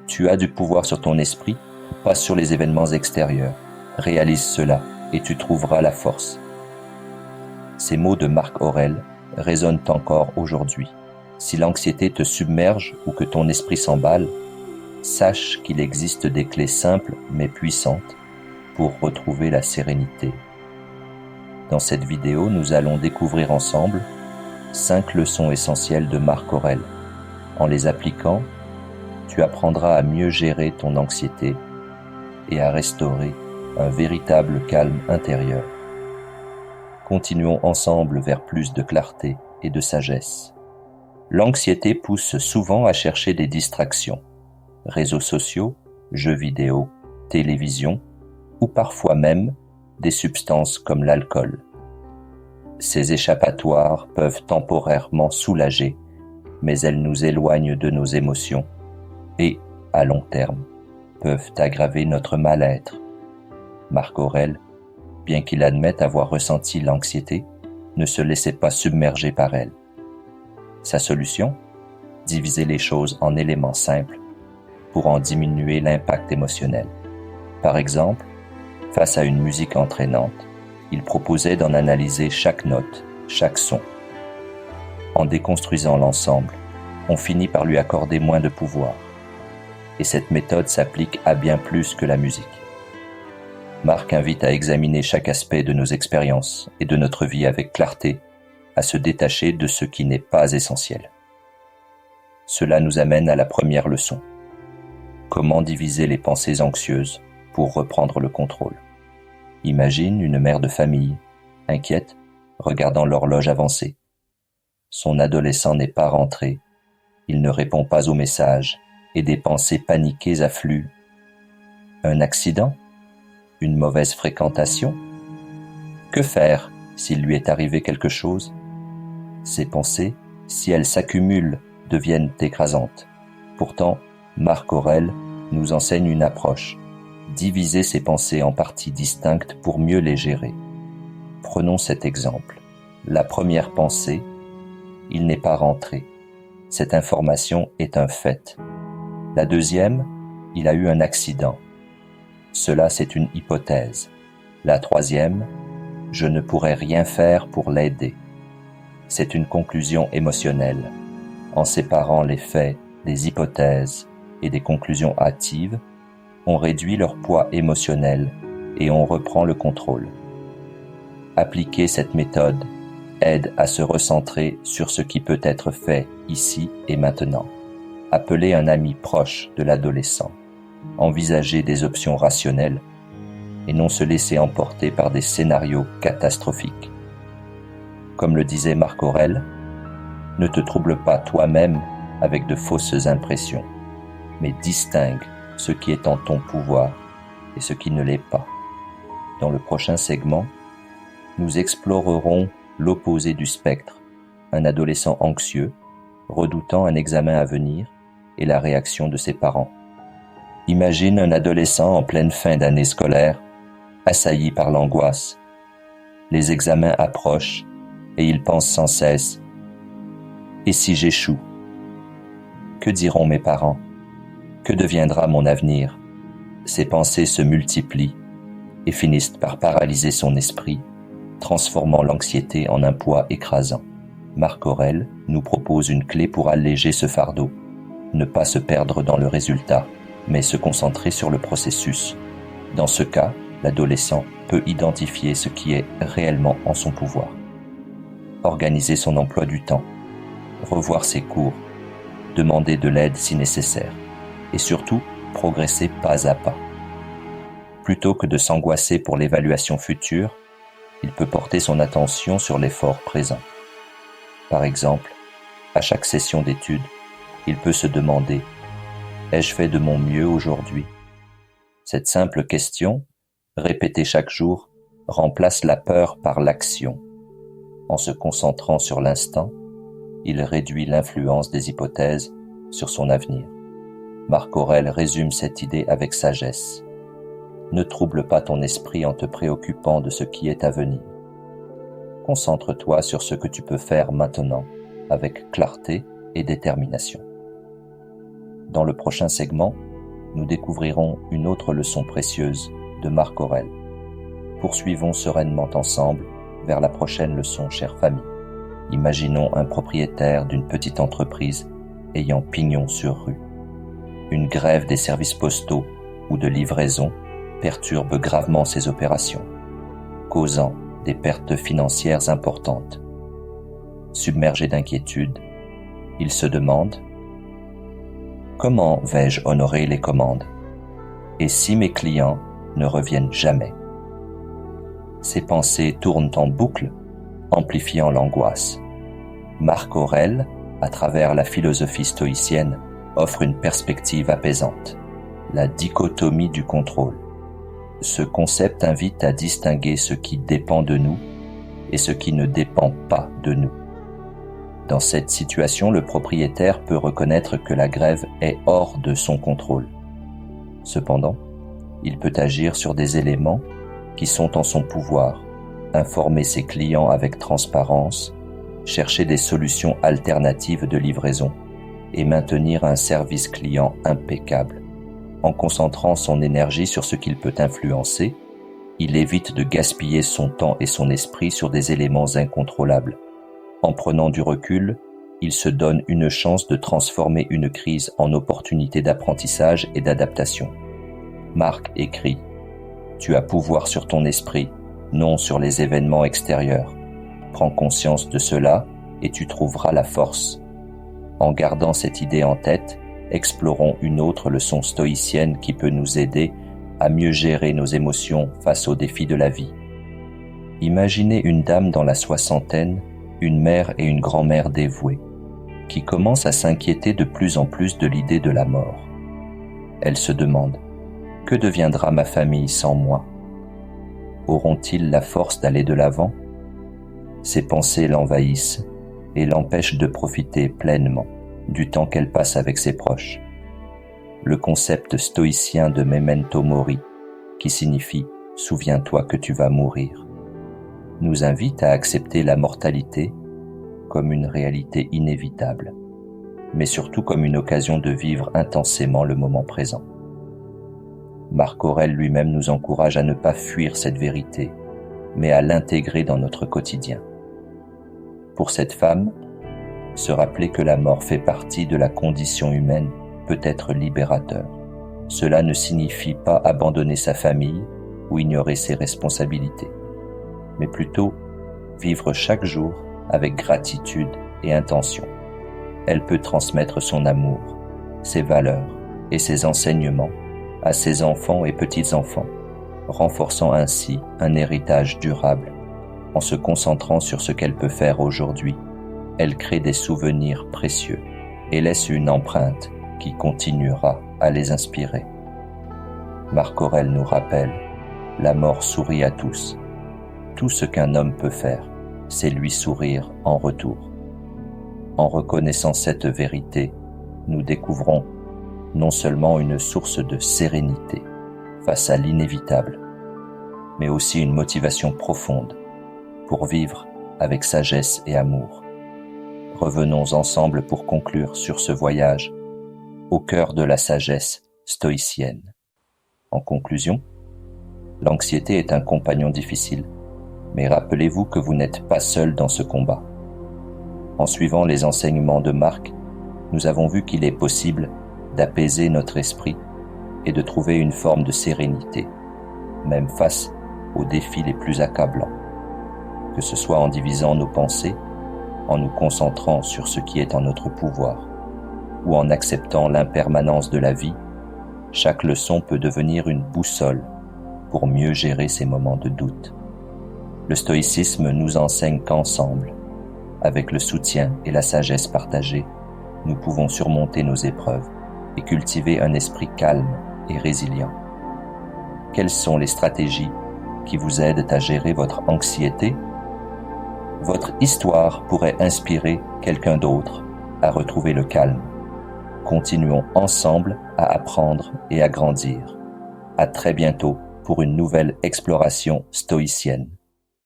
Tu as du pouvoir sur ton esprit, pas sur les événements extérieurs. Réalise cela et tu trouveras la force. Ces mots de Marc Aurèle résonnent encore aujourd'hui. Si l'anxiété te submerge ou que ton esprit s'emballe, sache qu'il existe des clés simples mais puissantes pour retrouver la sérénité. Dans cette vidéo, nous allons découvrir ensemble 5 leçons essentielles de Marc Aurèle. En les appliquant, tu apprendras à mieux gérer ton anxiété et à restaurer un véritable calme intérieur. Continuons ensemble vers plus de clarté et de sagesse. L'anxiété pousse souvent à chercher des distractions, réseaux sociaux, jeux vidéo, télévision ou parfois même des substances comme l'alcool. Ces échappatoires peuvent temporairement soulager, mais elles nous éloignent de nos émotions et, à long terme, peuvent aggraver notre mal-être. Marc Aurèle, bien qu'il admette avoir ressenti l'anxiété, ne se laissait pas submerger par elle. Sa solution ? Diviser les choses en éléments simples pour en diminuer l'impact émotionnel. Par exemple, face à une musique entraînante, il proposait d'en analyser chaque note, chaque son. En déconstruisant l'ensemble, on finit par lui accorder moins de pouvoir. Et cette méthode s'applique à bien plus que la musique. Marc invite à examiner chaque aspect de nos expériences et de notre vie avec clarté, à se détacher de ce qui n'est pas essentiel. Cela nous amène à la première leçon. Comment diviser les pensées anxieuses pour reprendre le contrôle. Imagine une mère de famille, inquiète, regardant l'horloge avancer. Son adolescent n'est pas rentré, il ne répond pas aux messages et des pensées paniquées affluent. Un accident ? Une mauvaise fréquentation ? Que faire s'il lui est arrivé quelque chose ? Ces pensées, si elles s'accumulent, deviennent écrasantes. Pourtant, Marc Aurèle nous enseigne une approche. Diviser ces pensées en parties distinctes pour mieux les gérer. Prenons cet exemple. La première pensée, il n'est pas rentré. Cette information est un fait. La deuxième, il a eu un accident. Cela, c'est une hypothèse. La troisième, je ne pourrais rien faire pour l'aider. C'est une conclusion émotionnelle. En séparant les faits des hypothèses et des conclusions hâtives, on réduit leur poids émotionnel et on reprend le contrôle. Appliquer cette méthode aide à se recentrer sur ce qui peut être fait ici et maintenant. Appeler un ami proche de l'adolescent. Envisager des options rationnelles et non se laisser emporter par des scénarios catastrophiques. Comme le disait Marc Aurèle, ne te trouble pas toi-même avec de fausses impressions, mais distingue ce qui est en ton pouvoir et ce qui ne l'est pas. Dans le prochain segment, nous explorerons l'opposé du spectre, un adolescent anxieux, redoutant un examen à venir et la réaction de ses parents. Imagine un adolescent en pleine fin d'année scolaire, assailli par l'angoisse. Les examens approchent et il pense sans cesse « Et si j'échoue ? Que diront mes parents ? Que deviendra mon avenir ?» Ces pensées se multiplient et finissent par paralyser son esprit, transformant l'anxiété en un poids écrasant. Marc Aurèle nous propose une clé pour alléger ce fardeau. Ne pas se perdre dans le résultat, mais se concentrer sur le processus. Dans ce cas, l'adolescent peut identifier ce qui est réellement en son pouvoir. Organiser son emploi du temps, revoir ses cours, demander de l'aide si nécessaire, et surtout, progresser pas à pas. Plutôt que de s'angoisser pour l'évaluation future, il peut porter son attention sur l'effort présent. Par exemple, à chaque session d'études, il peut se demander « Ai-je fait de mon mieux aujourd'hui ?» Cette simple question, répétée chaque jour, remplace la peur par l'action. En se concentrant sur l'instant, il réduit l'influence des hypothèses sur son avenir. Marc Aurèle résume cette idée avec sagesse. Ne trouble pas ton esprit en te préoccupant de ce qui est à venir. Concentre-toi sur ce que tu peux faire maintenant, avec clarté et détermination. Dans le prochain segment, nous découvrirons une autre leçon précieuse de Marc Aurèle. Poursuivons sereinement ensemble vers la prochaine leçon, chère famille. Imaginons un propriétaire d'une petite entreprise ayant pignon sur rue. Une grève des services postaux ou de livraison perturbe gravement ses opérations, causant des pertes financières importantes. Submergé d'inquiétude, il se demande: comment vais-je honorer les commandes? Et si mes clients ne reviennent jamais? Ces pensées tournent en boucle, amplifiant l'angoisse. Marc Aurèle, à travers la philosophie stoïcienne, offre une perspective apaisante, la dichotomie du contrôle. Ce concept invite à distinguer ce qui dépend de nous et ce qui ne dépend pas de nous. Dans cette situation, le propriétaire peut reconnaître que la grève est hors de son contrôle. Cependant, il peut agir sur des éléments qui sont en son pouvoir, informer ses clients avec transparence, chercher des solutions alternatives de livraison et maintenir un service client impeccable. En concentrant son énergie sur ce qu'il peut influencer, il évite de gaspiller son temps et son esprit sur des éléments incontrôlables. En prenant du recul, il se donne une chance de transformer une crise en opportunité d'apprentissage et d'adaptation. Marc écrit: « Tu as pouvoir sur ton esprit, non sur les événements extérieurs. Prends conscience de cela et tu trouveras la force. » En gardant cette idée en tête, explorons une autre leçon stoïcienne qui peut nous aider à mieux gérer nos émotions face aux défis de la vie. Imaginez une dame dans la soixantaine, une mère et une grand-mère dévouées, qui commencent à s'inquiéter de plus en plus de l'idée de la mort. Elle se demande: que deviendra ma famille sans moi? Auront-ils la force d'aller de l'avant? Ses pensées l'envahissent et l'empêchent de profiter pleinement du temps qu'elle passe avec ses proches. Le concept stoïcien de memento mori, qui signifie « souviens-toi que tu vas mourir », nous invite à accepter la mortalité comme une réalité inévitable, mais surtout comme une occasion de vivre intensément le moment présent. Marc Aurèle lui-même nous encourage à ne pas fuir cette vérité, mais à l'intégrer dans notre quotidien. Pour cette femme, se rappeler que la mort fait partie de la condition humaine peut être libérateur. Cela ne signifie pas abandonner sa famille ou ignorer ses responsabilités, mais plutôt vivre chaque jour avec gratitude et intention. Elle peut transmettre son amour, ses valeurs et ses enseignements à ses enfants et petits-enfants, renforçant ainsi un héritage durable. En se concentrant sur ce qu'elle peut faire aujourd'hui, elle crée des souvenirs précieux et laisse une empreinte qui continuera à les inspirer. Marc Aurèle nous rappelle: la mort sourit à tous. Tout ce qu'un homme peut faire, c'est lui sourire en retour. En reconnaissant cette vérité, nous découvrons non seulement une source de sérénité face à l'inévitable, mais aussi une motivation profonde pour vivre avec sagesse et amour. Revenons ensemble pour conclure sur ce voyage au cœur de la sagesse stoïcienne. En conclusion, l'anxiété est un compagnon difficile, mais rappelez-vous que vous n'êtes pas seul dans ce combat. En suivant les enseignements de Marc, nous avons vu qu'il est possible d'apaiser notre esprit et de trouver une forme de sérénité, même face aux défis les plus accablants. Que ce soit en divisant nos pensées, en nous concentrant sur ce qui est en notre pouvoir, ou en acceptant l'impermanence de la vie, chaque leçon peut devenir une boussole pour mieux gérer ces moments de doute. Le stoïcisme nous enseigne qu'ensemble, avec le soutien et la sagesse partagée, nous pouvons surmonter nos épreuves et cultiver un esprit calme et résilient. Quelles sont les stratégies qui vous aident à gérer votre anxiété? Votre histoire pourrait inspirer quelqu'un d'autre à retrouver le calme. Continuons ensemble à apprendre et à grandir. À très bientôt pour une nouvelle exploration stoïcienne.